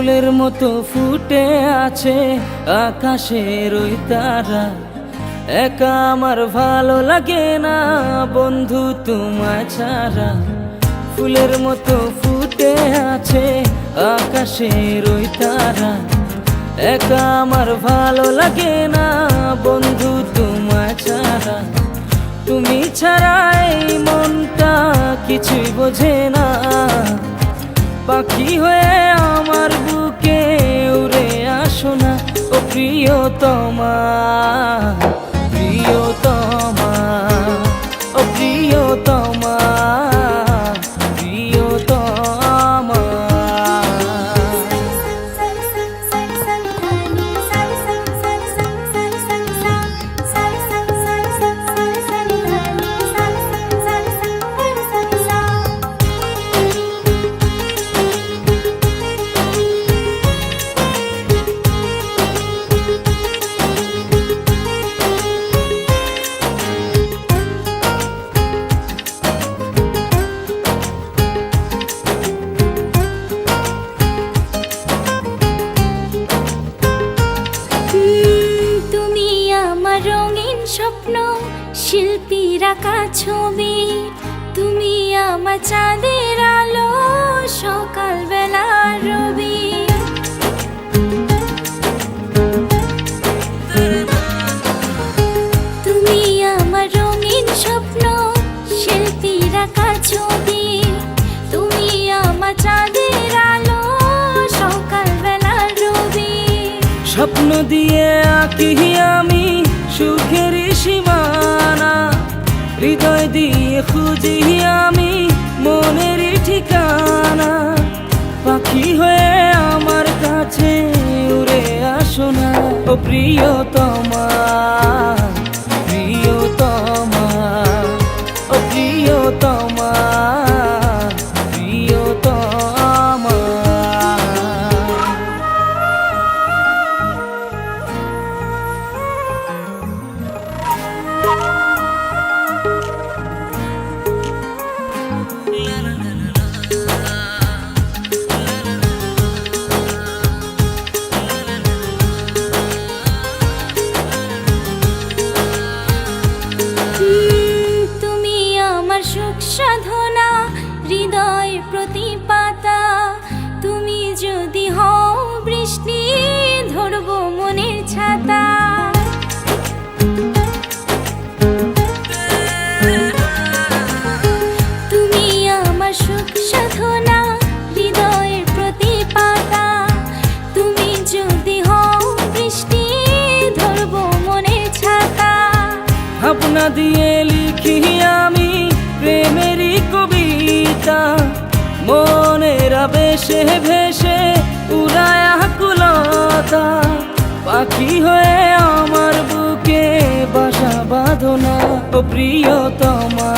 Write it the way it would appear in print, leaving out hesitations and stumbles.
ফুলের মতো ফুটে আছে আকাশের ওই তারা। একা আমার ভালো লাগে না বন্ধু তোমায় ছাড়া। ফুলের মতো ফুটে আছে আকাশের ওই তারা। একা আমার ভালো লাগে না বন্ধু তোমায় ছাড়া। তুমি ছাড়া এই মনটা কিছুই বোঝে না। পাখি হয়ে আমার বুকে উড়ে আসো না ও প্রিয়তমা, প্রিয়তমা, ও প্রিয়তমা, প্রিয়তমা। স্বপ্ন শিল্পীর আঁকা ছবি, তুমি আমার চাঁদের আলো সকালবেলা রবি। তুমি আমার রঙিন স্বপ্ন শিল্পীর আঁকা ছবি, তুমি আমার চাঁদের আলো সকালবেলা রবি। স্বপ্ন দিয়ে আঁকি আমি সুখের সীমানা, হৃদয় দিয়ে খুঁজি আমি মনের ঠিকানা। পাখি হয়ে আমার কাছে উড়ে আসো না ও প্রিয়তমা, প্রিয়তমা, ও প্রিয়তমা, প্রিয়তমা। তুমি আমার সুখ সাধনা, হৃদয় প্রতি পাতা। তুমি যদি হও বৃষ্টি ধরবো মনের ছাতা। তুমি আমার সুখ সাধনা, হৃদয়ের প্রতি পাতা। তুমি যদি হও বৃষ্টি ধরবো মনের ছাতা। ভাবনা দিয়ে লিখি আমি প্রেমেরই কবিতা, মনের আবেশে ভেসে উড়ায় আকুলতা। পাখি হয়ে আমার বুকে বাসা বাঁধো না ও প্রিয়তমা।